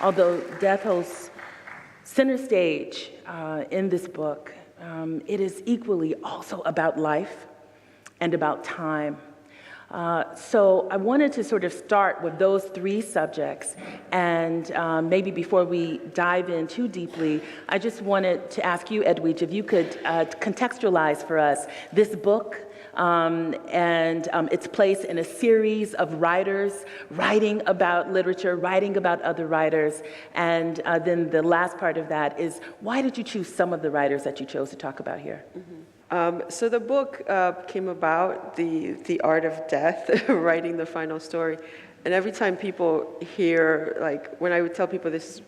although death holds center stage in this book, it is equally also about life and about time. So I wanted to sort of start with those three subjects, and maybe before we dive in too deeply, I just wanted to ask you, Edwidge, if you could contextualize for us this book and its place in a series of writers writing about literature, writing about other writers, and then the last part of that is, why did you choose some of the writers that you chose to talk about here? So the book came about, the art of death, writing the final story. And every time people hear, like when I would tell people this,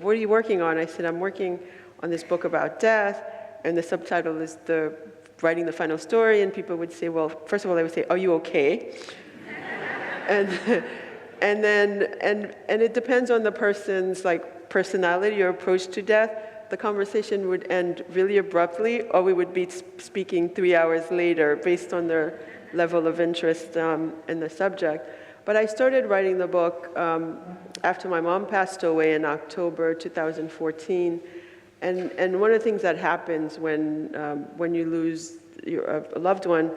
what are you working on? I said, I'm working on this book about death, and the subtitle is writing the final story. And people would say, well, first of all, they would say, are you okay? and it depends on the person's personality or approach to death. The conversation would end really abruptly, or we would be speaking 3 hours later based on their level of interest in the subject. But I started writing the book after my mom passed away in October 2014. And one of the things that happens when you lose a loved one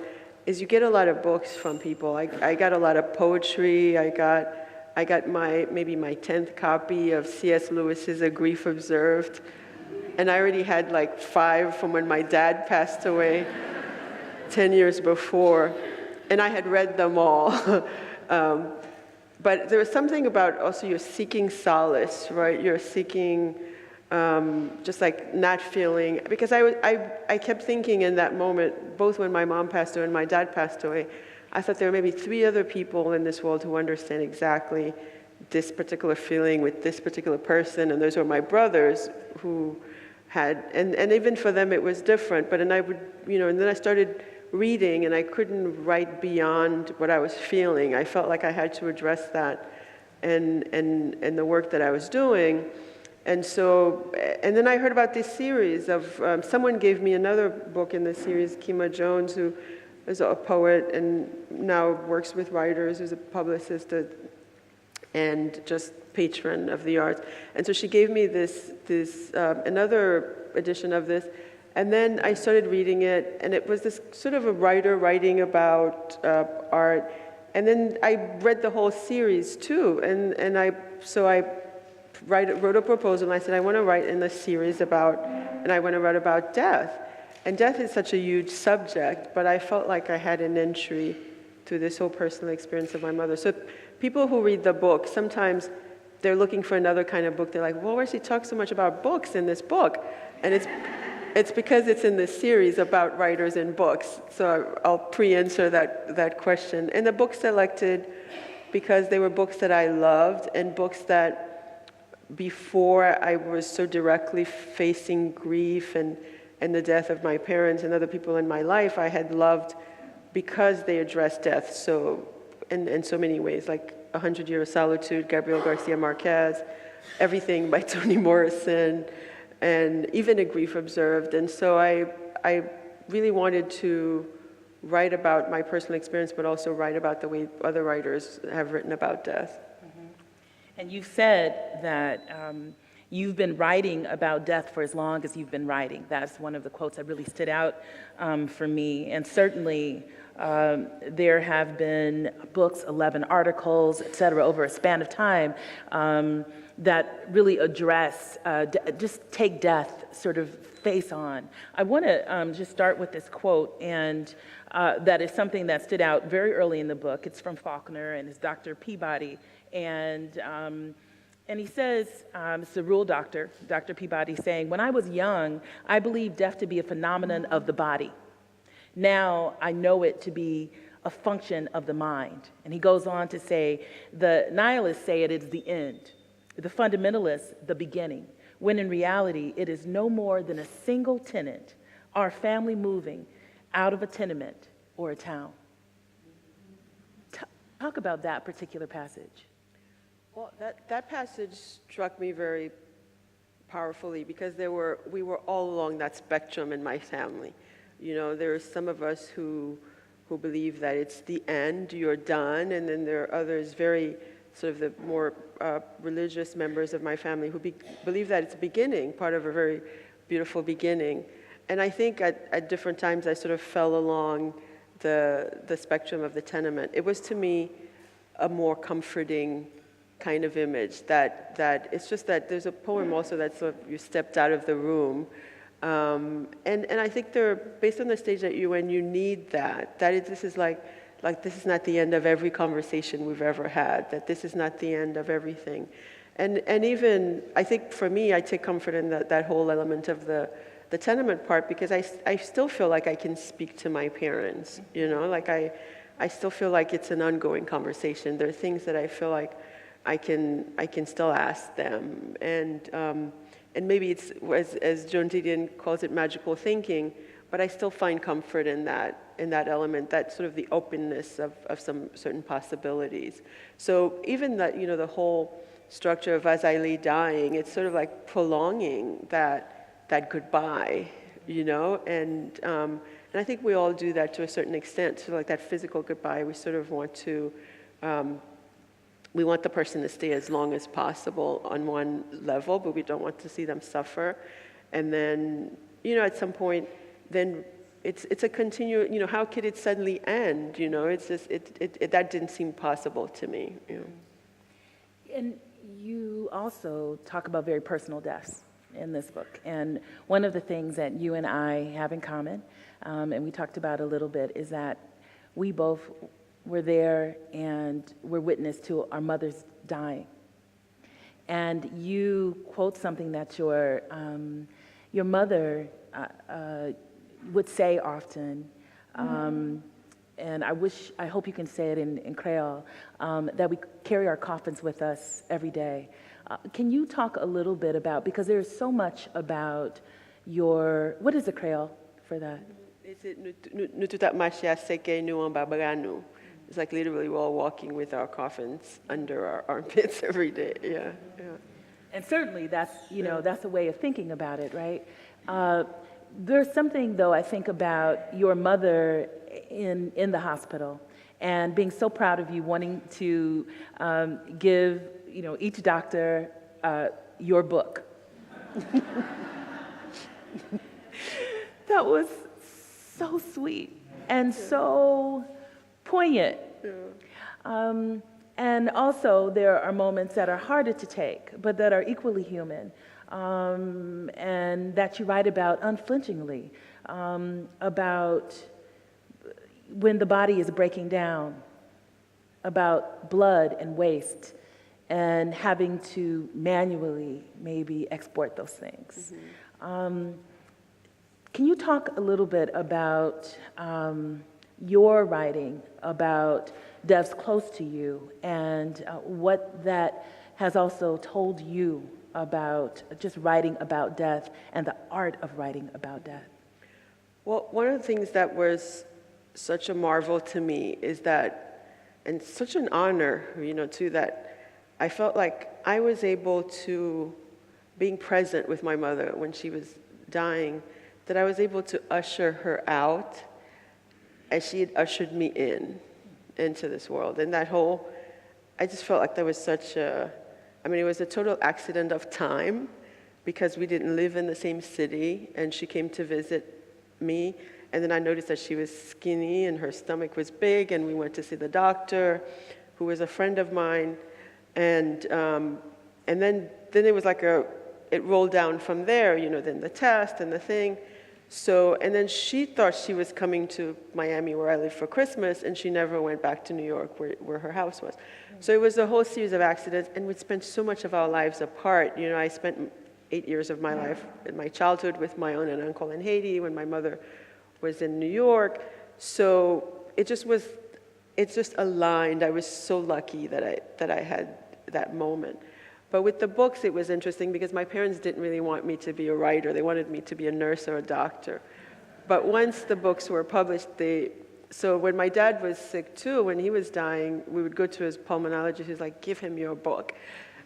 is you get a lot of books from people. I got a lot of poetry. I got maybe my 10th copy of C.S. Lewis's A Grief Observed. And I already had 5 from when my dad passed away 10 years before. And I had read them all. But there was something about also you're seeking solace, right? You're seeking just not feeling, because I kept thinking in that moment, both when my mom passed away and my dad passed away, I thought there were maybe 3 other people in this world who understand exactly this particular feeling with this particular person, and those were my brothers who had, and even for them it was different, but and then I started reading, and I couldn't write beyond what I was feeling. I felt like I had to address that in the work that I was doing. And so, and then I heard about this series of, someone gave me another book in this series, Kima Jones, who is a poet and now works with writers, who's a publicist and just patron of the arts. And so she gave me this another edition of this, and then I started reading it, and it was this sort of a writer writing about art. And then I read the whole series too, and I wrote a proposal, and I said, I want to write in this series and I want to write about death. And death is such a huge subject, but I felt like I had an entry to this whole personal experience of my mother. So people who read the book, sometimes they're looking for another kind of book. They're like, well, why does she talk so much about books in this book? And it's because it's in this series about writers and books. So I'll pre-answer that question. And the books selected because they were books that I loved, and books that before I was so directly facing grief and the death of my parents and other people in my life, I had loved because they addressed death so in so many ways, like 100 Years of Solitude, Gabriel Garcia Marquez, everything by Toni Morrison, and even A Grief Observed. And so I really wanted to write about my personal experience, but also write about the way other writers have written about death. And you said that you've been writing about death for as long as you've been writing. That's one of the quotes that really stood out for me. And certainly there have been books, 11 articles, et cetera, over a span of time that really address, just take death sort of face on. I want to just start with this quote, and that is something that stood out very early in the book. It's from Faulkner, and it's Dr. Peabody. And he says, it's a rural doctor, Dr. Peabody, saying, when I was young, I believed death to be a phenomenon of the body. Now I know it to be a function of the mind. And he goes on to say, the nihilists say it is the end, the fundamentalists the beginning, when in reality it is no more than a single tenant, our family moving out of a tenement or a town. Talk about that particular passage. Well, that passage struck me very powerfully because we were all along that spectrum in my family. You know, there are some of us who believe that it's the end, you're done, and then there are others very sort of the more religious members of my family who believe that it's a beginning, part of a very beautiful beginning. And I think at different times I sort of fell along the spectrum of the tenement. It was to me a more comforting kind of image that it's just that there's a poem also that sort of you stepped out of the room. And I think they're based on the stage that when you need this is like this is not the end of every conversation we've ever had, that this is not the end of everything. And even, I think for me, I take comfort in that whole element of the tenement part, because I still feel like I can speak to my parents, like I still feel like it's an ongoing conversation. There are things that I feel like I can still ask them. And maybe it's, as Joan Didion calls it, magical thinking, but I still find comfort in that element, that sort of the openness of some certain possibilities. So even that, the whole structure of as I lay dying, it's sort of like prolonging that goodbye, and I think we all do that to a certain extent. So like that physical goodbye, we sort of want to, we want the person to stay as long as possible on one level, but we don't want to see them suffer. And then, at some point, then it's a continual, how could it suddenly end? It's just, that didn't seem possible to me. And you also talk about very personal deaths in this book. And one of the things that you and I have in common, and we talked about a little bit, is that we both were there and were witness to our mothers dying. And you quote something that your mother would say often, and I hope you can say it in Creole, that we carry our coffins with us every day. Can you talk a little bit about, because there's so much about what is the Creole for that? It's like literally we're all walking with our coffins under our armpits every day, yeah. And certainly that's a way of thinking about it, right? There's something, though, I think about your mother in the hospital and being so proud of you, wanting to give each doctor your book. That was so sweet and so poignant. Yeah. And also there are moments that are harder to take, but that are equally human, and that you write about unflinchingly, about when the body is breaking down, about blood and waste, and having to manually maybe export those things. Mm-hmm. Can you talk a little bit about your writing about deaths close to you and what that has also told you about just writing about death and the art of writing about death? Well, one of the things that was such a marvel to me is that, and such an honor, too, that I felt like I was able to, being present with my mother when she was dying, that I was able to usher her out as she had ushered me into this world. And that whole, I just felt like there was such it was a total accident of time, because we didn't live in the same city, and she came to visit me, and then I noticed that she was skinny and her stomach was big, and we went to see the doctor, who was a friend of mine, and then it was like it rolled down from there, then the test and the thing. So, and then she thought she was coming to Miami, where I live, for Christmas, and she never went back to New York, where her house was. So it was a whole series of accidents, and we'd spent so much of our lives apart. I spent 8 years of my life in my childhood with my aunt and uncle in Haiti, when my mother was in New York. So it just aligned. I was so lucky that I had that moment. But with the books, it was interesting because my parents didn't really want me to be a writer. They wanted me to be a nurse or a doctor. But once the books were published, so when my dad was sick too, when he was dying, we would go to his pulmonologist. He's like, give him your book.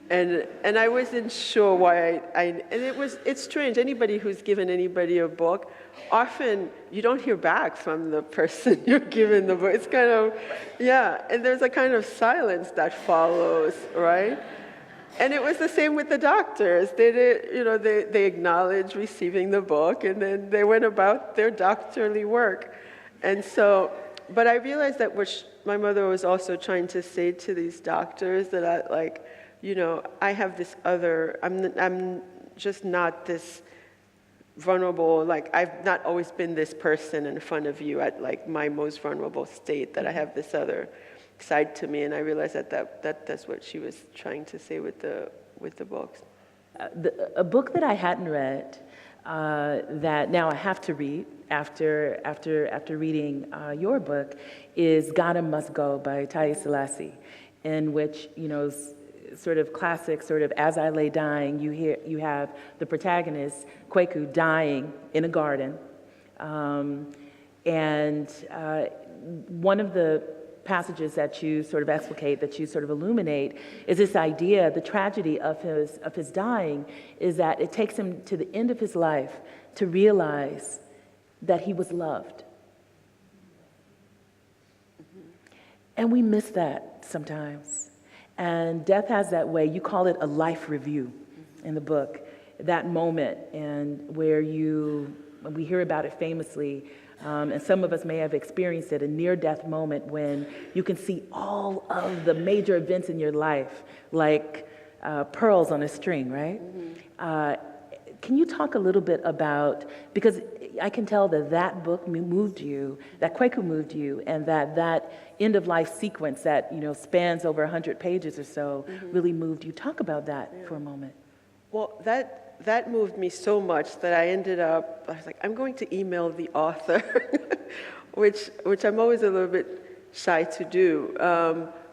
And I wasn't sure why and it's strange. Anybody who's given anybody a book, often you don't hear back from the person you're giving the book. It's kind of, yeah, and there's a kind of silence that follows, right? And it was the same with the doctors. They did, they acknowledged receiving the book, and then they went about their doctorly work. And so, but I realized that what my mother was also trying to say to these doctors, that I have this other, I'm just not this vulnerable, like I've not always been this person in front of you at like my most vulnerable state, that I have this other side to me. And I realized that's what she was trying to say with the books. A book that I hadn't read, that now I have to read after reading your book, is Ghana Must Go by Haile Selassie, in which, sort of classic, sort of as I lay dying, you have the protagonist, Kwaku, dying in a garden. And one of the passages that you sort of explicate, that you sort of illuminate, is this idea, the tragedy of his dying, is that it takes him to the end of his life to realize that he was loved. And we miss that sometimes. And death has that way. You call it a life review in the book, that moment, and where we hear about it famously, and some of us may have experienced it, a near-death moment when you can see all of the major events in your life, like pearls on a string, right? Mm-hmm. Can you talk a little bit about, because I can tell that book moved you, that Kwaku moved you, and that end-of-life sequence that spans over 100 pages or so, mm-hmm. really moved you. Talk about that for a moment. Well, that moved me so much that I was like, I'm going to email the author, which I'm always a little bit shy to do,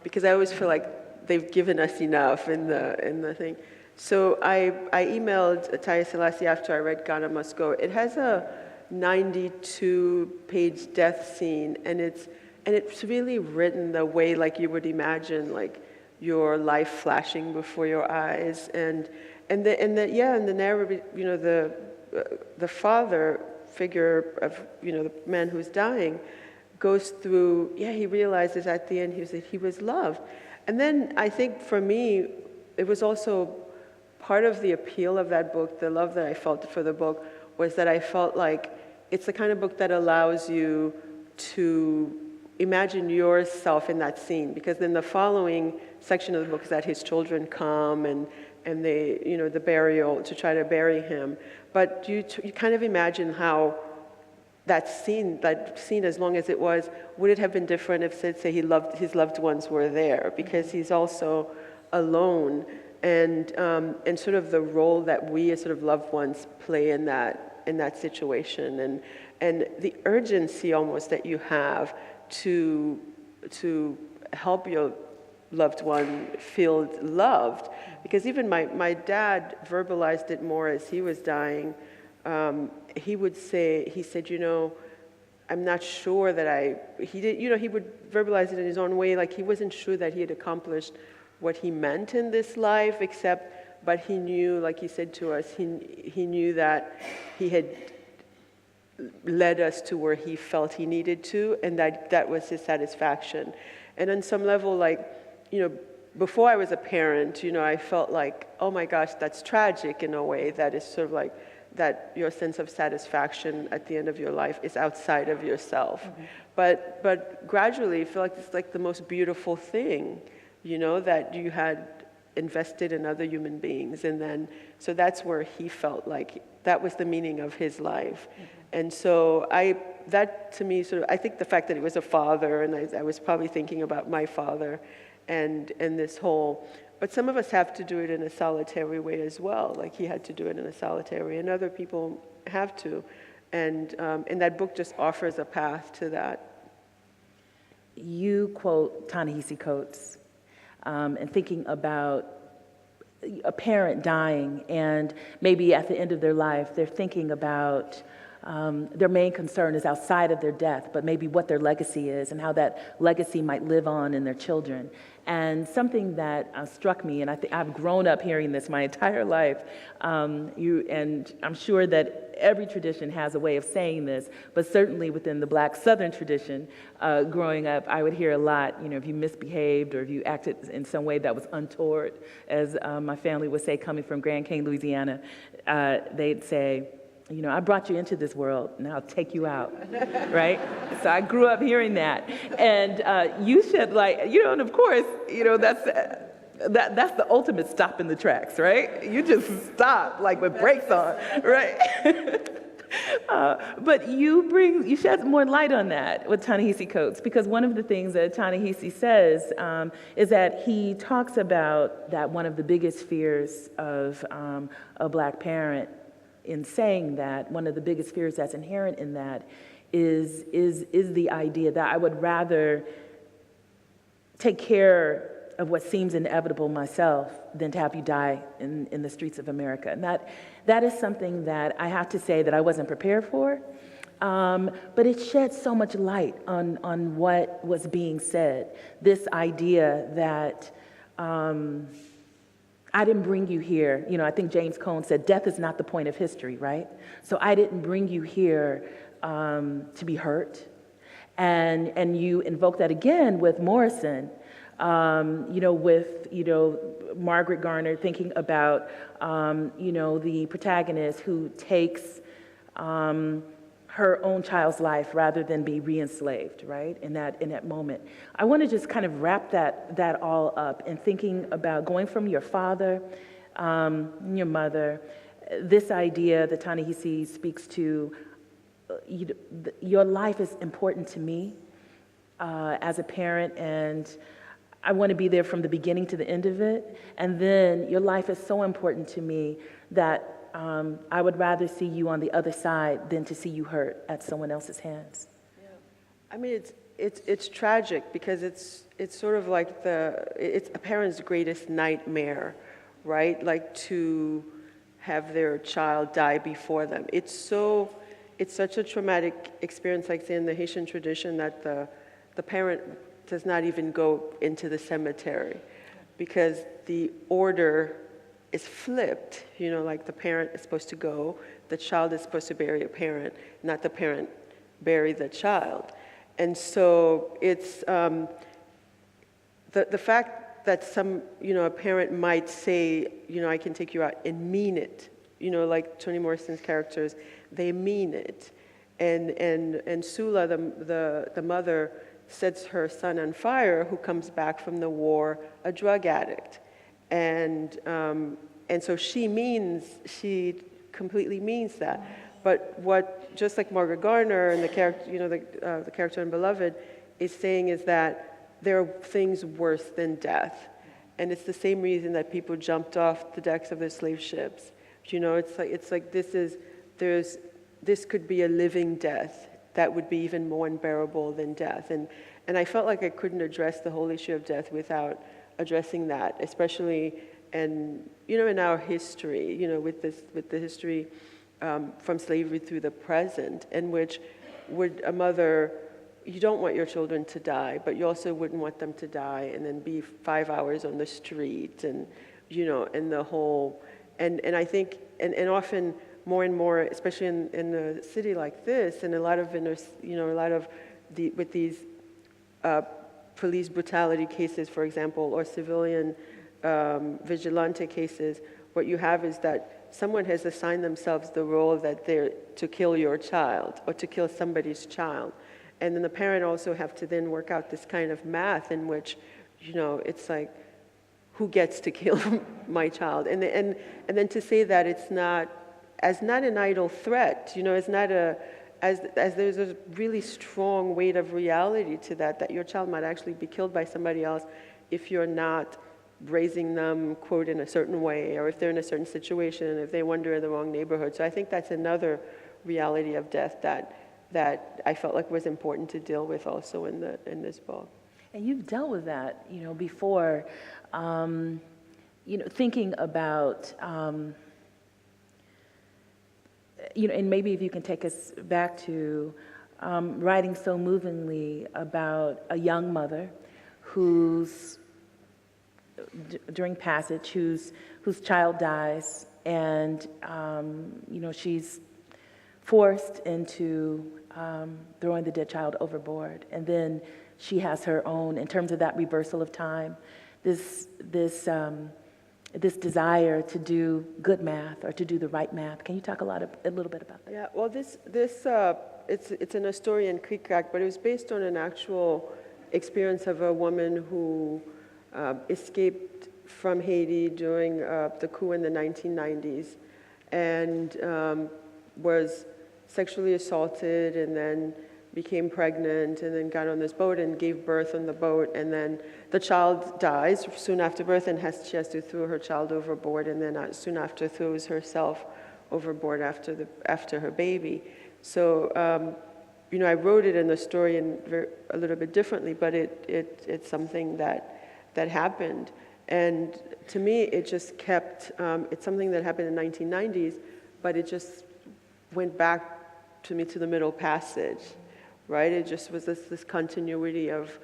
because I always feel like they've given us enough in the thing. So I emailed Haile Selassie after I read Ghana Must Go. It has a 92-page death scene, and it's really written the way like you would imagine, like your life flashing before your eyes, and the narrative, the father figure of the man who's dying goes through. Yeah, he realizes at the end he was loved, and then I think for me it was also part of the appeal of that book, the love that I felt for the book, was that I felt like it's the kind of book that allows you to imagine yourself in that scene, because then the following section of the book is that his children come and they, the burial, to try to bury him. But you kind of imagine how that scene, as long as it was, would it have been different if, say, his loved ones were there, because he's also alone, and sort of the role that we as sort of loved ones play in that situation, and the urgency almost that you have to help your loved one feel loved. Because even my dad verbalized it more as he was dying. He said, I'm not sure that he would verbalize it in his own way, like he wasn't sure that he had accomplished what he meant in this life, but he knew, like he said to us, he knew that he had led us to where he felt he needed to, and that was his satisfaction. And on some level, before I was a parent, I felt like, oh my gosh, that's tragic in a way, that is sort of like that your sense of satisfaction at the end of your life is outside of yourself. Mm-hmm. But gradually, I feel like it's like the most beautiful thing, that you had invested in other human beings. And then, so that's where he felt like that was the meaning of his life. Mm-hmm. And so that to me sort of, I think the fact that he was a father, and I was probably thinking about my father and this whole, but some of us have to do it in a solitary way as well. Like he had to do it in a solitary way, and other people have to. And that book just offers a path to that. You quote Ta-Nehisi Coates, and thinking about a parent dying, and maybe at the end of their life, they're thinking about their main concern is outside of their death, but maybe what their legacy is and how that legacy might live on in their children. And something that struck me, and I've grown up hearing this my entire life, and I'm sure that every tradition has a way of saying this, but certainly within the Black Southern tradition, growing up, I would hear a lot, if you misbehaved or if you acted in some way that was untoward, as my family would say, coming from Grand Cane, Louisiana, they'd say, I brought you into this world, now I'll take you out, right? So I grew up hearing that. And you should and of course, that's the ultimate stop in the tracks, right? You just stop, with brakes on, right? But you shed more light on that with Ta-Nehisi Coates, because one of the things that Ta-Nehisi says is that he talks about that one of the biggest fears of a Black parent, in saying that one of the biggest fears that's inherent in that is the idea that I would rather take care of what seems inevitable myself than to have you die in the streets of America. And that is something that I have to say that I wasn't prepared for, but it shed so much light on what was being said. This idea that I didn't bring you here. I think James Cone said, death is not the point of history, right? So I didn't bring you here to be hurt. And you invoke that again with Morrison, with Margaret Garner thinking about, the protagonist who takes her own child's life rather than be re-enslaved, right, in that moment. I want to just kind of wrap that all up in thinking about going from your father, your mother, this idea that Ta-Nehisi speaks to, your life is important to me as a parent, and I want to be there from the beginning to the end of it. And then your life is so important to me that I would rather see you on the other side than to see you hurt at someone else's hands. Yeah. I mean, it's tragic because it's sort of like it's a parent's greatest nightmare, right? Like to have their child die before them. It's such a traumatic experience, like say in the Haitian tradition, that the parent does not even go into the cemetery because the order is flipped, like the parent is supposed to go, the child is supposed to bury a parent, not the parent bury the child. And so it's the fact that a parent might say, I can take you out and mean it, like Toni Morrison's characters, they mean it. And Sula, the mother, sets her son on fire, who comes back from the war, a drug addict. And so she completely means that. But just like Margaret Garner and the character, the character in Beloved is saying is that there are things worse than death. And it's the same reason that people jumped off the decks of their slave ships. It's like this could be a living death that would be even more unbearable than death. And I felt like I couldn't address the whole issue of death without addressing that, especially in our history, with the history from slavery through the present, in which a mother, you don't want your children to die, but you also wouldn't want them to die and then be 5 hours on the street, and and the whole, and I think, and often more and more, especially in a city like this, and a lot of with these police brutality cases, for example, or civilian vigilante cases, what you have is that someone has assigned themselves the role that they're to kill your child or to kill somebody's child. And then the parent also have to then work out this kind of math in which, it's like, who gets to kill my child? And then to say that it's not an idle threat, it's not as there's a really strong weight of reality to that your child might actually be killed by somebody else if you're not raising them, quote, in a certain way, or if they're in a certain situation, if they wander in the wrong neighborhood. So I think that's another reality of death that I felt like was important to deal with also in this book. And you've dealt with that, before, thinking about and maybe if you can take us back to writing so movingly about a young mother who's, during passage, whose child dies, and, she's forced into throwing the dead child overboard. And then she has her own, in terms of that reversal of time, this desire to do good math or to do the right math. Can you talk a little bit about that? Yeah, well, it's an Astorian Creek, but it was based on an actual experience of a woman who escaped from Haiti during the coup in the 1990s and was sexually assaulted and then became pregnant and then got on this boat and gave birth on the boat, and then the child dies soon after birth and she has to throw her child overboard, and then soon after throws herself overboard after her baby. So I wrote it in the story a little bit differently, but it's something that happened. And to me, it just kept, it's something that happened in the 1990s, but it just went back to me to the Middle Passage, right? It just was this continuity of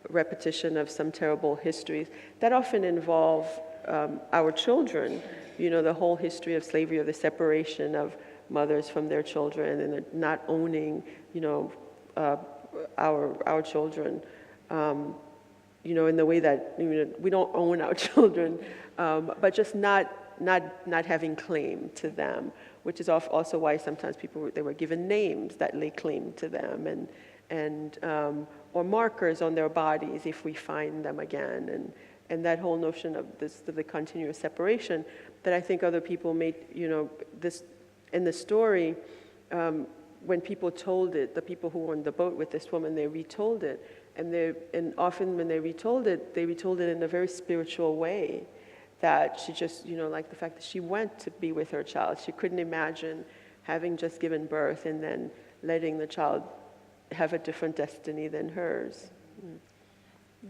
repetition of some terrible histories that often involve our children. The whole history of slavery, or the separation of mothers from their children, and not owning, our children. In the way that we don't own our children, but just not having claim to them, which is also why sometimes they were given names that lay claim to them, and or markers on their bodies if we find them again, and that whole notion of the continuous separation that I think other people made, this in the story. When people told it, the people who were on the boat with this woman, they retold it. And often when they retold it in a very spiritual way, that she just, like the fact that she went to be with her child. She couldn't imagine having just given birth and then letting the child have a different destiny than hers.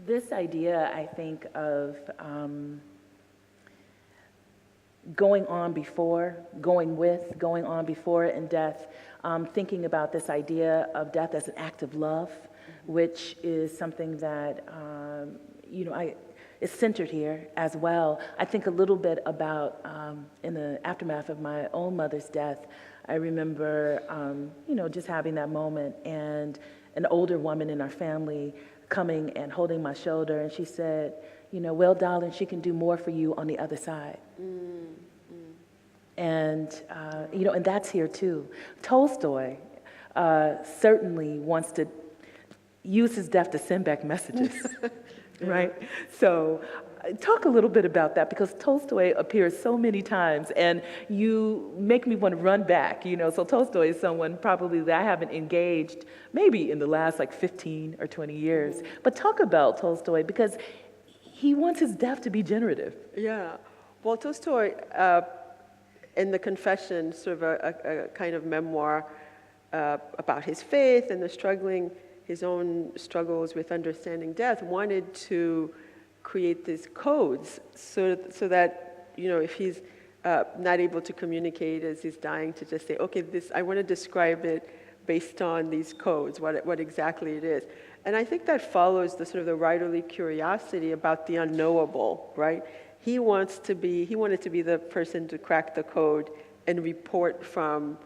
This idea, I think, of going on before, going on before in death, thinking about this idea of death as an act of love, which is something that, is centered here as well. I think a little bit about, in the aftermath of my own mother's death, I remember, just having that moment, and an older woman in our family coming and holding my shoulder, and she said, well, darling, she can do more for you on the other side. And, and that's here too. Tolstoy certainly wants to use his death to send back messages, right? So talk a little bit about that, because Tolstoy appears so many times, and you make me want to run back, So Tolstoy is someone probably that I haven't engaged maybe in the last 15 or 20 years. But talk about Tolstoy, because he wants his death to be generative. Yeah. Well, Tolstoy, in The Confession, sort of a kind of memoir about his faith and his own struggles with understanding death, wanted to create these codes so that, if he's not able to communicate as he's dying, to just say, okay, I want to describe it based on these codes, what exactly it is. And I think that follows the sort of the writerly curiosity about the unknowable, right? He wanted to be the person to crack the code and report from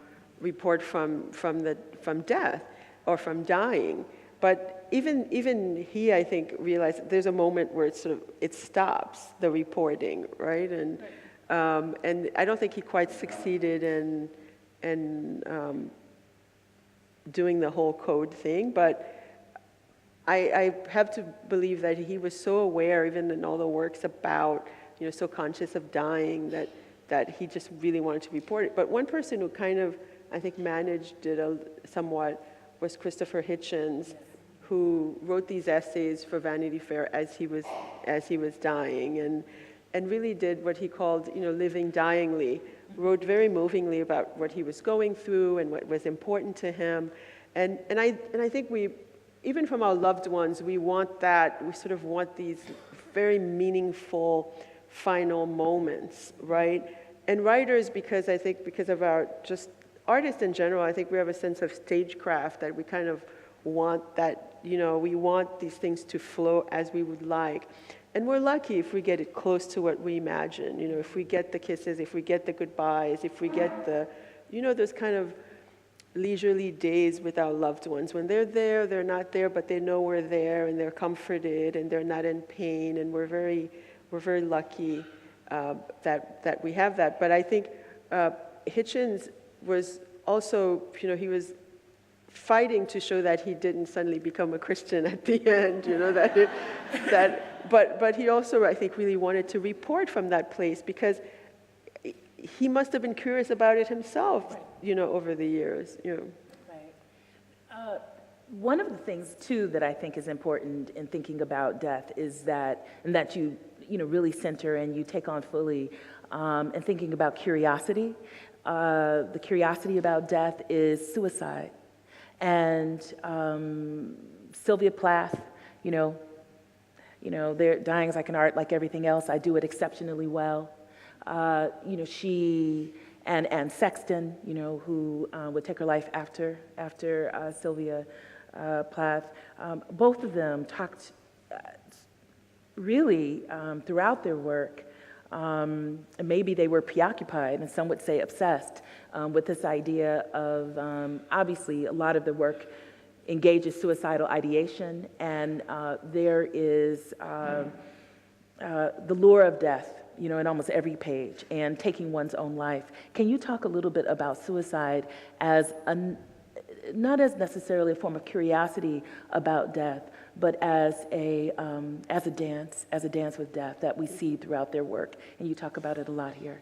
death or from dying. But even he, I think, realized there's a moment where it stops the reporting, right? And I don't think he quite succeeded in doing the whole code thing, but I have to believe that he was so aware, even in all the works about, so conscious of dying, that he just really wanted to report it. But one person who kind of, I think, managed it somewhat was Christopher Hitchens, who wrote these essays for Vanity Fair as he was dying, and really did what he called, living dyingly. Wrote very movingly about what he was going through and what was important to him, and I think even from our loved ones, we want that. We sort of want these very meaningful final moments, right? And writers, because I think because of our, just artists in general, I think we have a sense of stagecraft that we kind of want that, we want these things to flow as we would like. And we're lucky if we get it close to what we imagine, if we get the kisses, if we get the goodbyes, if we get the, those kind of leisurely days with our loved ones. When they're there, they're not there, but they know we're there, and they're comforted, and they're not in pain, and we're very lucky that we have that. But I think Hitchens was also, he was fighting to show that he didn't suddenly become a Christian at the end, but he also, I think, really wanted to report from that place, because he must have been curious about it himself, over the years. Right. One of the things, too, that I think is important in thinking about death is that, and that you really center and you take on fully, and thinking about curiosity. The curiosity about death is suicide. And Sylvia Plath, they're dying as like an art, like everything else. I do it exceptionally well. She and Sexton, who would take her life after Sylvia Plath. Both of them talked really throughout their work. Maybe they were preoccupied, and some would say obsessed, with this idea of, obviously, a lot of the work engages suicidal ideation, and there is the lure of death, in almost every page, and taking one's own life. Can you talk a little bit about suicide as not as necessarily a form of curiosity about death, but as a dance with death that we see throughout their work, and you talk about it a lot here.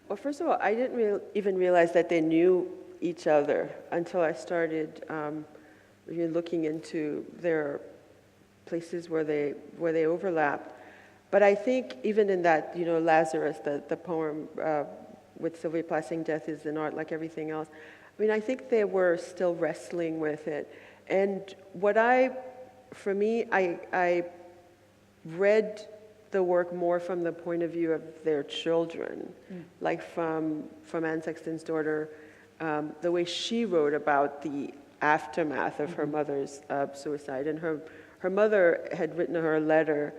Well, first of all, I didn't even realize that they knew each other until I started looking into their places where they overlapped. But I think even in that, Lazarus, the poem with Sylvia Plath saying death is an art like everything else, I think they were still wrestling with it. And for me, I read the work more from the point of view of their children, like from Anne Sexton's daughter, the way she wrote about the aftermath of her mother's suicide. And her mother had written her a letter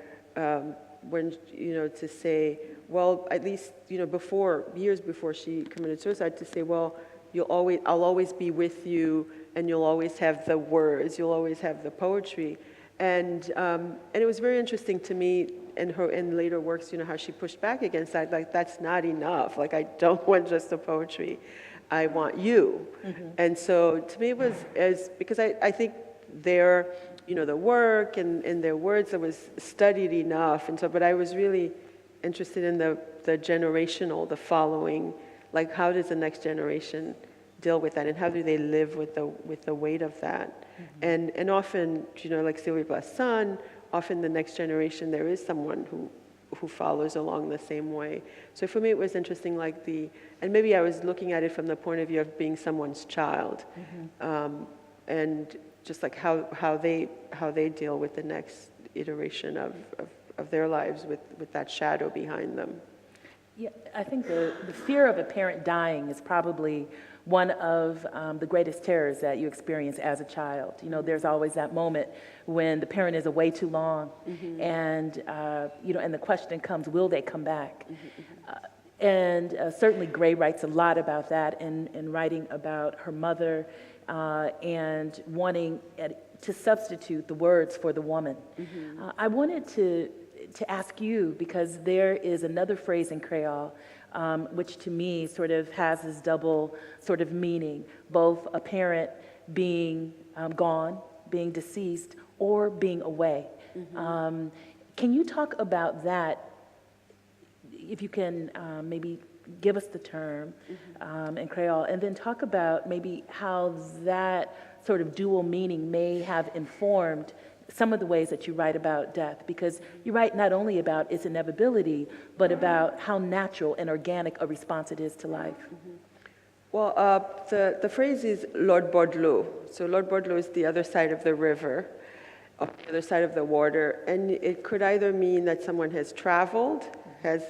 when, to say, well, at least, years before she committed suicide, to say, well, I'll always be with you, and you'll always have the words, you'll always have the poetry. And it was very interesting to me in later works, how she pushed back against that. Like, that's not enough. Like, I don't want just the poetry. I want you. Mm-hmm. And so to me it was, because I think their, the work and their words, that was studied enough. And so, but I was really interested in the generational, the following, like how does the next generation deal with that, and how do they live with the weight of that? Mm-hmm. And often, like Sylvia Plath's son, often the next generation, there is someone who follows along the same way. So for me, it was interesting, and maybe I was looking at it from the point of view of being someone's child, mm-hmm. And just like how they deal with the next iteration of their lives with that shadow behind them. Yeah, I think the fear of a parent dying is probably one of the greatest terrors that you experience as a child. There's always that moment when the parent is away too long, mm-hmm. and and the question comes, will they come back? Mm-hmm. And certainly Gray writes a lot about that in writing about her mother, and wanting to substitute the words for the woman. Mm-hmm. I wanted to ask you, because there is another phrase in Creole which to me sort of has this double sort of meaning, both a parent being gone, being deceased, or being away. Mm-hmm. Can you talk about that, if you can maybe give us the term mm-hmm. In Creole, and then talk about maybe how that sort of dual meaning may have informed some of the ways that you write about death, because you write not only about its inevitability, but about how natural and organic a response it is to life. Mm-hmm. Well, the phrase is Lord Bordelot. So Lord Bordelot is the other side of the river, on the other side of the water, and it could either mean that someone has traveled, has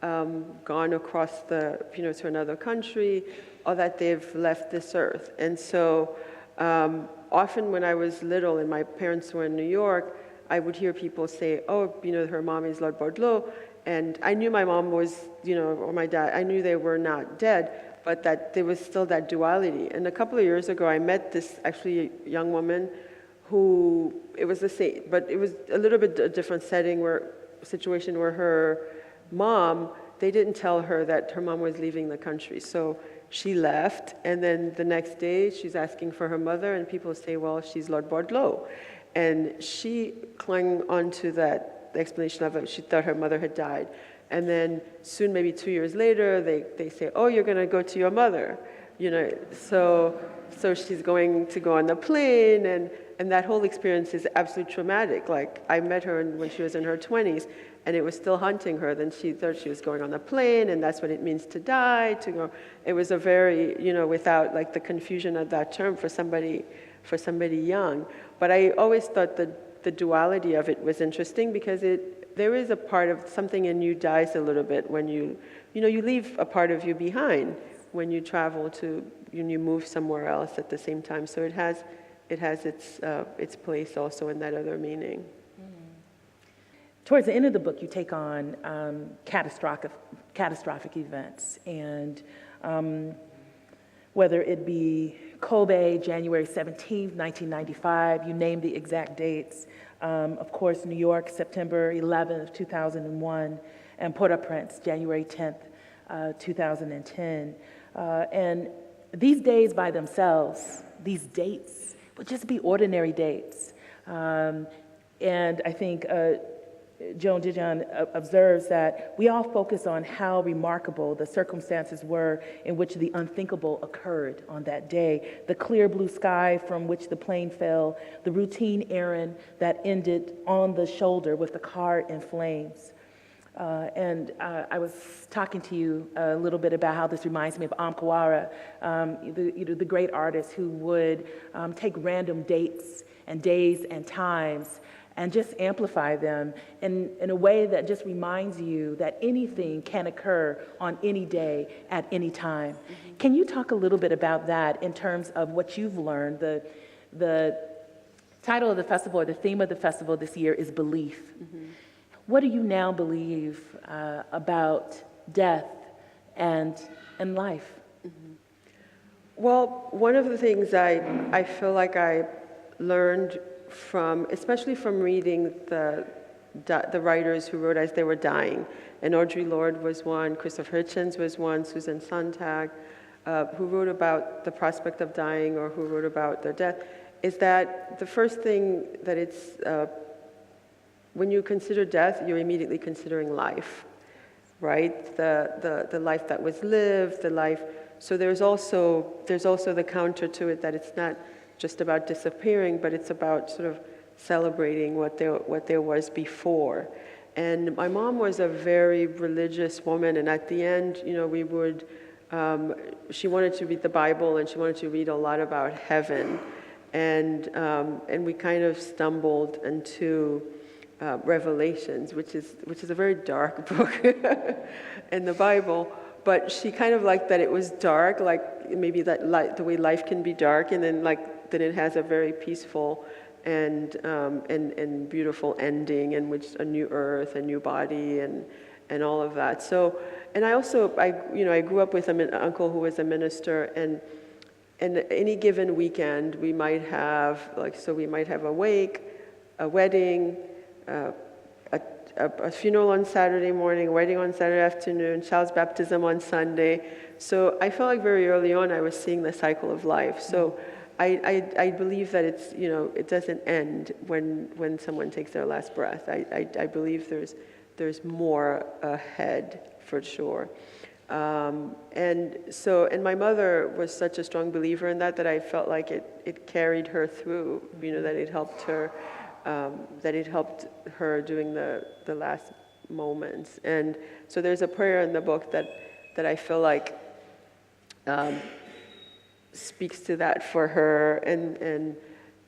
gone across to another country, or that they've left this earth. And so often when I was little and my parents were in New York, I would hear people say, oh, her mom is Lord Bordelot. And I knew my mom was, or my dad, I knew they were not dead, but that there was still that duality. And a couple of years ago, I met this actually young woman who, it was the same, but it was a little bit a different situation where her mom, they didn't tell her that her mom was leaving the country. So she left, and then the next day she's asking for her mother, and people say, well, she's Lord Bordelot. And she clung onto that explanation of it. She thought her mother had died. And then soon, maybe 2 years later, they say, oh, you're going to go to your mother. So she's going to go on the plane, and that whole experience is absolutely traumatic. Like, I met her when she was in her 20s, and it was still haunting her. Then she thought she was going on the plane, and that's what it means to die, to go. It was a very, without like the confusion of that term for somebody young. But I always thought that the duality of it was interesting, because there is a part of something in you dies a little bit when you leave a part of you behind when you travel when you move somewhere else at the same time. So it has its place also in that other meaning. Towards the end of the book, you take on catastrophic events, and whether it be Kobe, January 17th, 1995, you name the exact dates. Of course, New York, September 11th, 2001, and Port-au-Prince, January 10th, 2010. And these days by themselves, these dates, would just be ordinary dates. And I think Joan Didion observes that we all focus on how remarkable the circumstances were in which the unthinkable occurred on that day. The clear blue sky from which the plane fell, the routine errand that ended on the shoulder with the car in flames. And I was talking to you a little bit about how this reminds me of Amkawara, the great artist who would take random dates and days and times and just amplify them in a way that just reminds you that anything can occur on any day at any time. Mm-hmm. Can you talk a little bit about that in terms of what you've learned? The title of the festival, or the theme of the festival this year, is Belief. Mm-hmm. What do you now believe about death and life? Mm-hmm. Well, one of the things I feel like I learned especially from reading the writers who wrote as they were dying, and Audre Lorde was one, Christopher Hitchens was one, Susan Sontag, who wrote about the prospect of dying or who wrote about their death, is that the first thing that it's, when you consider death, you're immediately considering life, right? The life that was lived, the life. So there's also the counter to it, that it's not just about disappearing, but it's about sort of celebrating what there was before. And my mom was a very religious woman, and at the end, we would, she wanted to read the Bible, and she wanted to read a lot about heaven, and we kind of stumbled into Revelations, which is a very dark book in the Bible. But she kind of liked that it was dark, like maybe that the way life can be dark, and then then it has a very peaceful and beautiful ending, in which a new earth, a new body, and all of that. So, and I grew up with an uncle who was a minister, and any given weekend we might have a wake, a wedding, a funeral on Saturday morning, a wedding on Saturday afternoon, child's baptism on Sunday. So I felt like very early on I was seeing the cycle of life. So I believe that it's, it doesn't end when someone takes their last breath. I believe there's more ahead for sure. And my mother was such a strong believer in that I felt like it carried her through, that it helped her during the last moments. And so there's a prayer in the book that I feel like speaks to that for her, and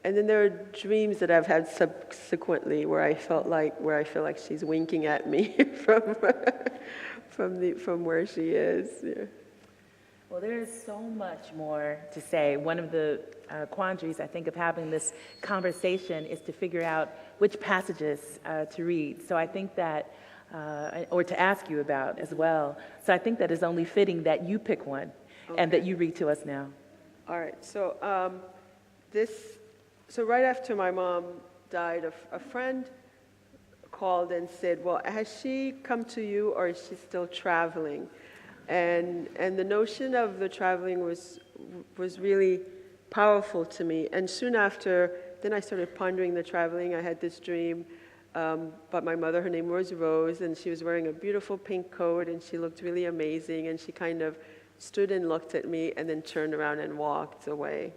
then there are dreams that I've had subsequently where I feel like she's winking at me from where she is. Yeah. Well, there is so much more to say. One of the quandaries, I think, of having this conversation is to figure out which passages to read. So I think that, or to ask you about as well. So I think that it's only fitting that you pick one and that you read to us now. All right. So so right after my mom died, a friend called and said, "Well, has she come to you, or is she still traveling?" And the notion of the traveling was really powerful to me. And soon after, then I started pondering the traveling. I had this dream about my mother. Her name was Rose, and she was wearing a beautiful pink coat, and she looked really amazing. And she kind of stood and looked at me, and then turned around and walked away.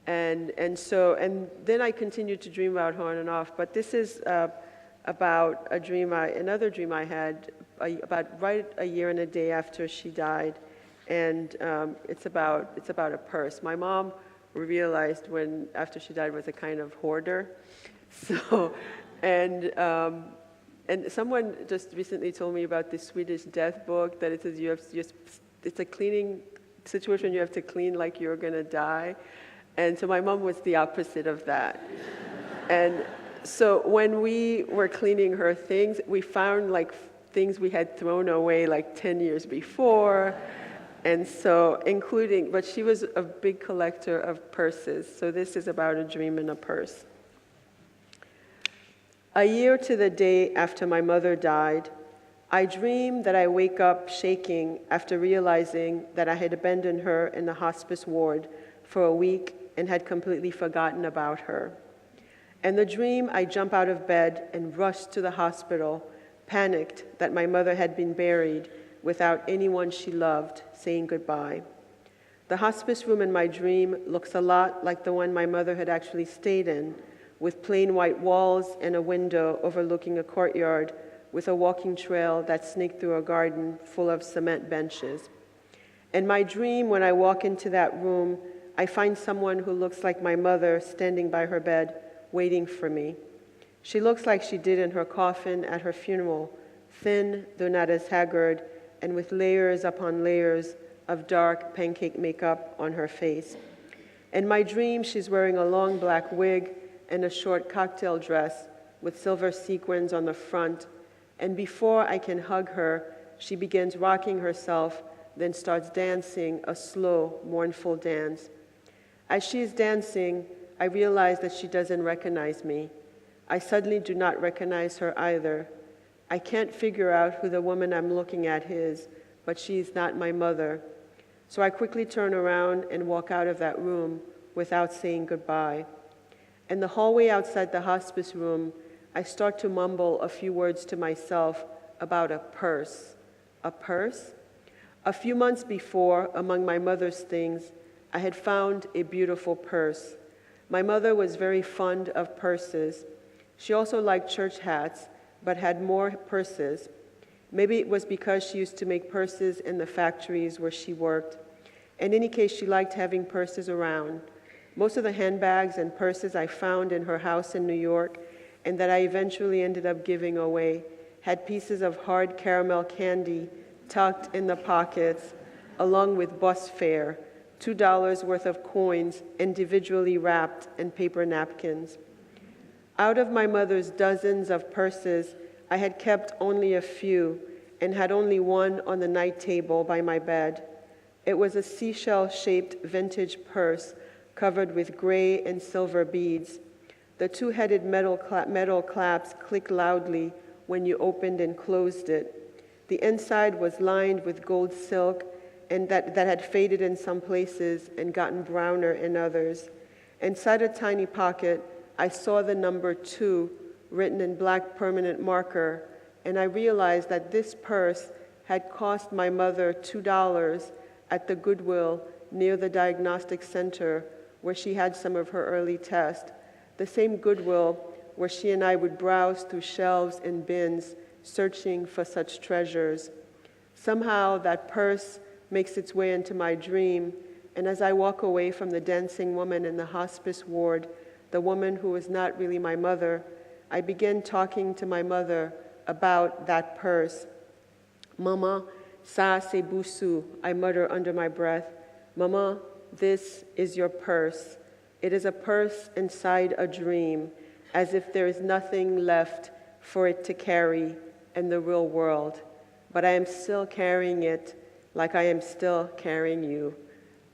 And then I continued to dream about her on and off. But this is about another dream I had about right a year and a day after she died, and it's about a purse. My mom realized after she died was a kind of hoarder, so and someone just recently told me about this Swedish death book that it says it's a cleaning situation, you have to clean like you're gonna die, and so my mom was the opposite of that, and so when we were cleaning her things, we found like things we had thrown away like 10 years before, and so but she was a big collector of purses, so this is about a dream in a purse. A year to the day after my mother died, I dream that I wake up shaking after realizing that I had abandoned her in the hospice ward for a week and had completely forgotten about her. In the dream, I jump out of bed and rush to the hospital, panicked that my mother had been buried without anyone she loved saying goodbye. The hospice room in my dream looks a lot like the one my mother had actually stayed in, with plain white walls and a window overlooking a courtyard with a walking trail that snaked through a garden full of cement benches. In my dream, when I walk into that room, I find someone who looks like my mother standing by her bed, waiting for me. She looks like she did in her coffin at her funeral, thin, though not as haggard, and with layers upon layers of dark pancake makeup on her face. In my dream, she's wearing a long black wig and a short cocktail dress with silver sequins on the front, and before I can hug her, she begins rocking herself, then starts dancing a slow, mournful dance. As she is dancing, I realize that she doesn't recognize me. I suddenly do not recognize her either. I can't figure out who the woman I'm looking at is, but she's not my mother. So I quickly turn around and walk out of that room without saying goodbye. In the hallway outside the hospice room, I start to mumble a few words to myself about a purse. A purse? A few months before, among my mother's things, I had found a beautiful purse. My mother was very fond of purses. She also liked church hats, but had more purses. Maybe it was because she used to make purses in the factories where she worked. In any case, she liked having purses around. Most of the handbags and purses I found in her house in New York, and that I eventually ended up giving away, had pieces of hard caramel candy tucked in the pockets, along with bus fare, $2 worth of coins individually wrapped in paper napkins. Out of my mother's dozens of purses, I had kept only a few and had only one on the night table by my bed. It was a seashell-shaped vintage purse covered with gray and silver beads. The two-headed metal claps clicked loudly when you opened and closed it. The inside was lined with gold silk and that had faded in some places and gotten browner in others. Inside a tiny pocket, I saw the number 2 written in black permanent marker, and I realized that this purse had cost my mother $2 at the Goodwill near the diagnostic center where she had some of her early tests, the same Goodwill where she and I would browse through shelves and bins searching for such treasures. Somehow that purse makes its way into my dream, and as I walk away from the dancing woman in the hospice ward, the woman who was not really my mother, I begin talking to my mother about that purse. Mama, ça c'est busu, I mutter under my breath. Mama, this is your purse. It is a purse inside a dream, as if there is nothing left for it to carry in the real world. But I am still carrying it like I am still carrying you.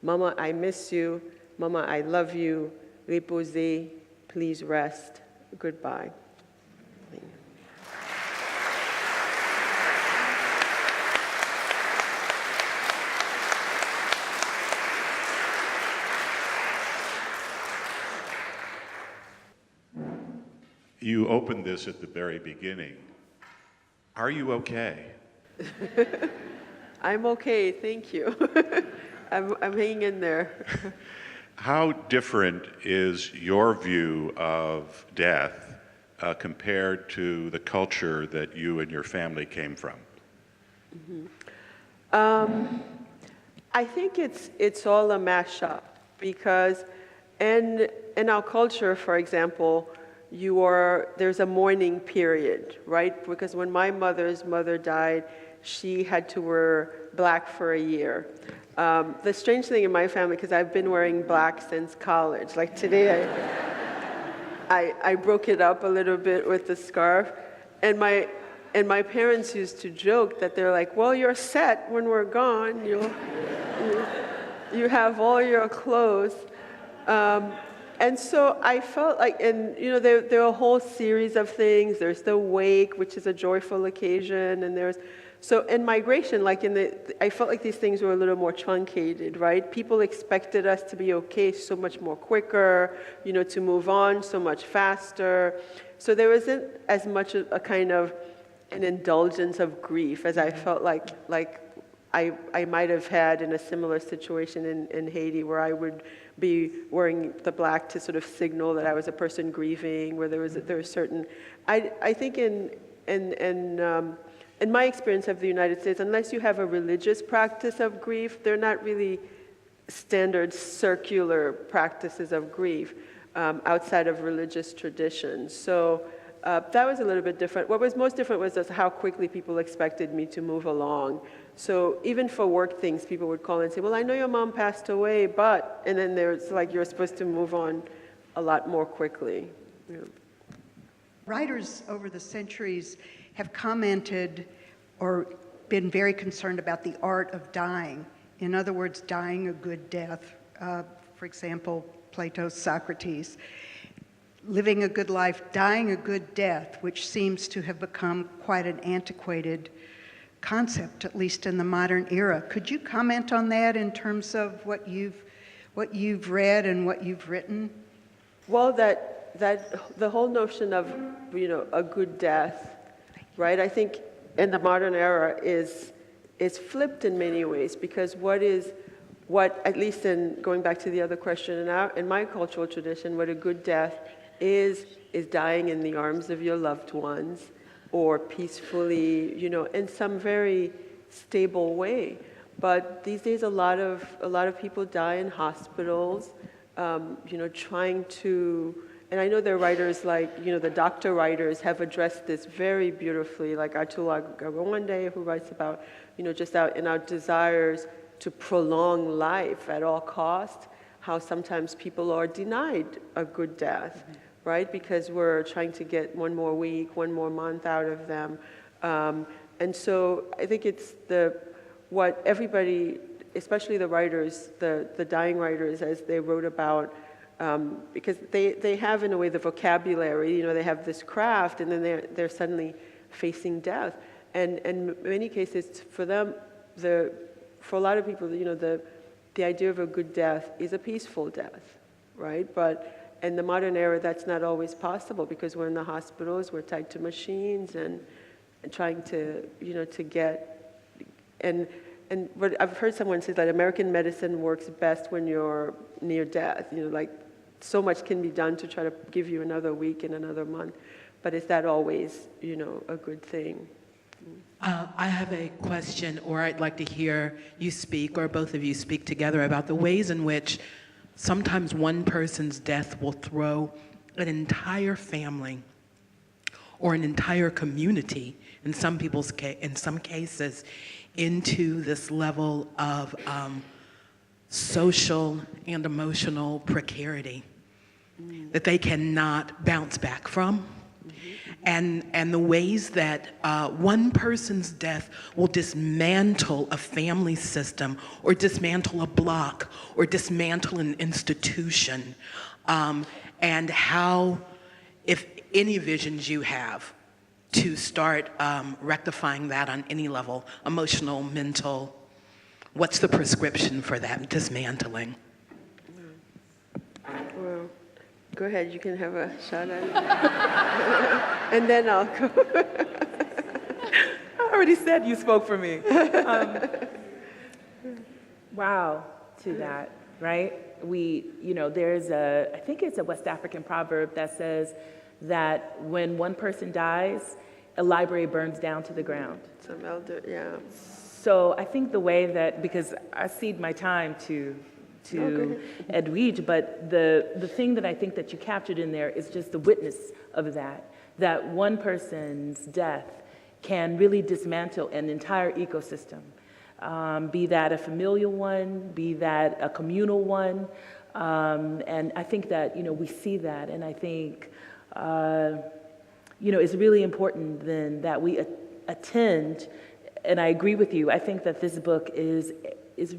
Mama, I miss you. Mama, I love you. Reposez, please rest. Goodbye. You opened this at the very beginning. Are you okay? I'm okay, thank you. I'm hanging in there. How different is your view of death compared to the culture that you and your family came from? I think it's all a mashup, because in our culture, for example, there's a mourning period, right? Because when my mother's mother died, she had to wear black for a year. The strange thing in my family, because I've been wearing black since college, like today I broke it up a little bit with the scarf, and my parents used to joke that they're like, well, you're set when we're gone, you have all your clothes. And so I felt like, and there are a whole series of things. There's the wake, which is a joyful occasion, and so in migration, I felt like these things were a little more truncated, right? People expected us to be okay so much more quicker, to move on so much faster. So there wasn't as much a kind of an indulgence of grief as I felt like I might have had in a similar situation in Haiti, where I would be wearing the black to sort of signal that I was a person grieving, where there was certain. I think in my experience of the United States, unless you have a religious practice of grief, they're not really standard circular practices of grief outside of religious traditions. So that was a little bit different. What was most different was just how quickly people expected me to move along. So even for work things, people would call and say, well, I know your mom passed away, but, and then there's like, you're supposed to move on a lot more quickly. Yeah. Writers over the centuries have commented or been very concerned about the art of dying. In other words, dying a good death. For example, Plato's Socrates. Living a good life, dying a good death, which seems to have become quite an antiquated concept, at least in the modern era. Could you comment on that in terms of what you've read and what you've written? Well, that the whole notion of a good death, right? I think in the modern era is flipped in many ways, because what at least in going back to the other question in my cultural tradition, what a good death is dying in the arms of your loved ones, or peacefully, in some very stable way. But these days, a lot of people die in hospitals, trying to. And I know there are writers like, the doctor writers have addressed this very beautifully, like Atula Gawande, who writes about, just in our desires to prolong life at all costs, how sometimes people are denied a good death. Mm-hmm. Right? Because we're trying to get one more week, one more month out of them. And so I think it's what everybody, especially the writers, the dying writers, as they wrote about, because they have, in a way, the vocabulary, they have this craft, and then they're suddenly facing death. And in many cases, for them, for a lot of people, the idea of a good death is a peaceful death, right? But in the modern era, that's not always possible, because we're in the hospitals, we're tied to machines, and trying to, to get, and what I've heard someone say that American medicine works best when you're near death. Like so much can be done to try to give you another week and another month, but is that always, a good thing? I have a question, or I'd like to hear you speak, or both of you speak together about the ways in which sometimes one person's death will throw an entire family or an entire community, in some cases, into this level of social and emotional precarity that they cannot bounce back from. And the ways that one person's death will dismantle a family system, or dismantle a block, or dismantle an institution, and how, if any visions you have to start rectifying that on any level, emotional, mental, what's the prescription for that dismantling? Well, go ahead, you can have a shot at it. And then I'll go. I already said you spoke for me. Wow, to that, right? There's I think it's a West African proverb that says that when one person dies, a library burns down to the ground. Some elder, yeah. So I think the way that, because I cede my time to Edwidge, but the thing that I think that you captured in there is just the witness of that one person's death can really dismantle an entire ecosystem, be that a familial one, be that a communal one, and I think that, we see that, and I think, it's really important then that we attend, and I agree with you, I think that this book is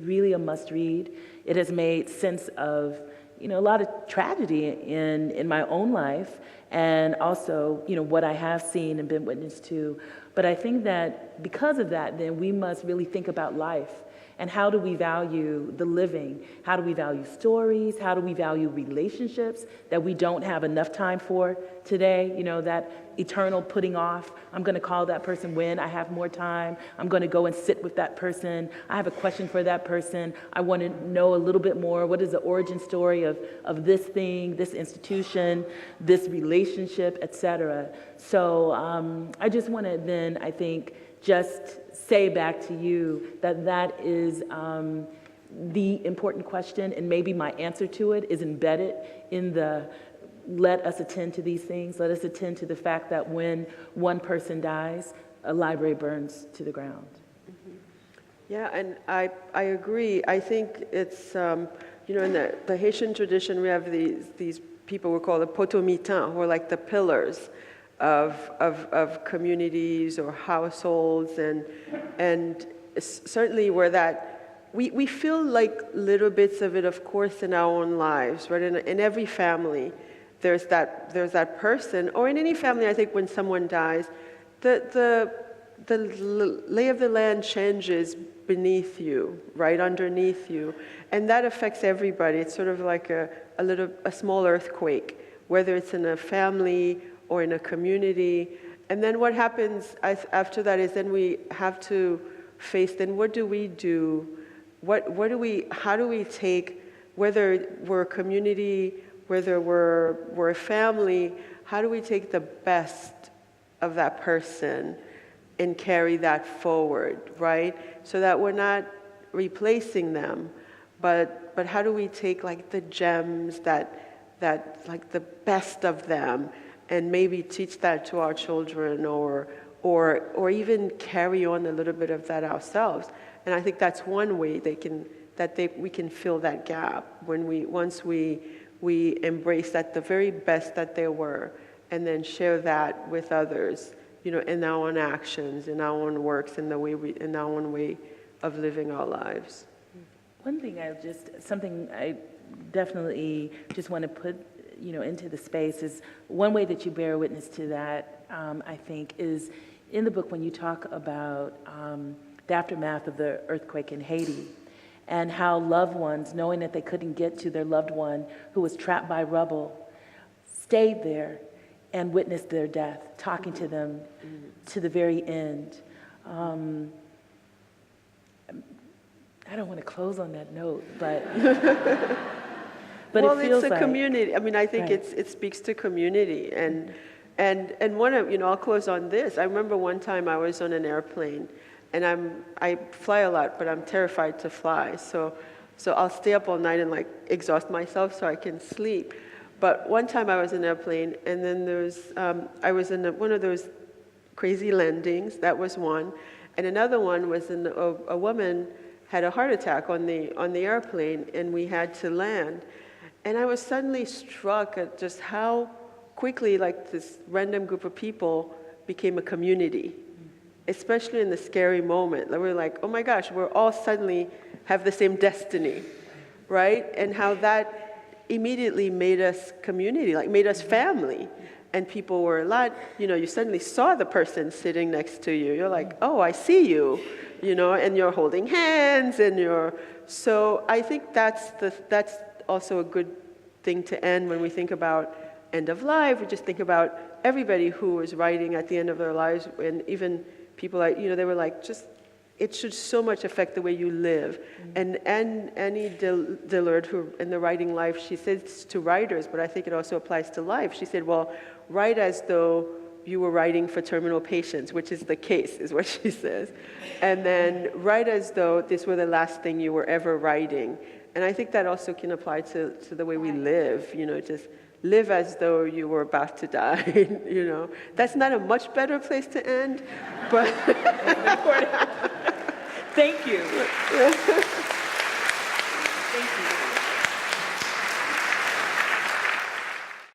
really a must-read. It has made sense of, a lot of tragedy in my own life, and also, what I have seen and been witness to. But I think that because of that, then we must really think about life. And how do we value the living? How do we value stories? How do we value relationships that we don't have enough time for today? That eternal putting off. I'm going to call that person when I have more time. I'm going to go and sit with that person. I have a question for that person. I want to know a little bit more. What is the origin story of this thing, this institution, this relationship, etc. So I just want to then, I think, just say back to you that is the important question, and maybe my answer to it is embedded in the let us attend to these things. Let us attend to the fact that when one person dies, a library burns to the ground. Mm-hmm. Yeah, and I agree. I think it's, in the Haitian tradition, we have these people we call the potomitans, who are like the pillars of communities or households, and certainly where that we feel like little bits of it, of course, in our own lives, right? In every family, there's that person, or in any family, I think when someone dies, the lay of the land changes beneath you, right underneath you, and that affects everybody. It's sort of like a small earthquake, whether it's in a family or in a community. And then what happens after that is then we have to face, then what do we do? How do we take, whether we're a community, whether we're a family, how do we take the best of that person and carry that forward, right? So that we're not replacing them, but how do we take like the gems that like the best of them, and maybe teach that to our children, or even carry on a little bit of that ourselves. And I think that's one way we can fill that gap once we embrace that the very best that they were, and then share that with others, in our own actions, in our own works, in our own way of living our lives. One thing something I definitely just want to put into the space is one way that you bear witness to that, I think, is in the book when you talk about the aftermath of the earthquake in Haiti, and how loved ones, knowing that they couldn't get to their loved one who was trapped by rubble, stayed there and witnessed their death, talking to them to the very end. I don't want to close on that note, but well, it feels it's a like community. I mean, I think right. it speaks to community, and one of, I'll close on this. I remember one time I was on an airplane, and I fly a lot, but I'm terrified to fly. So I'll stay up all night and like exhaust myself so I can sleep. But one time I was in an airplane, and then I was in one of those crazy landings. That was one. And another one was a woman had a heart attack on the airplane, and we had to land. And I was suddenly struck at just how quickly, like, this random group of people became a community, especially in the scary moment. We're like, oh my gosh, we're all suddenly have the same destiny, right? And how that immediately made us community, like made us family. And people were a lot, you suddenly saw the person sitting next to you. You're like, oh, I see you, and you're holding hands, so I think that's also a good thing to end when we think about end of life. We just think about everybody who was writing at the end of their lives, and even people like, they were like, just, it should so much affect the way you live. And Annie Dillard, who in the Writing Life, she says to writers, but I think it also applies to life. She said, well, write as though you were writing for terminal patients, which is the case, is what she says. And then write as though this were the last thing you were ever writing. And I think that also can apply to the way we live, just live as though you were about to die, That's not a much better place to end, but Thank you.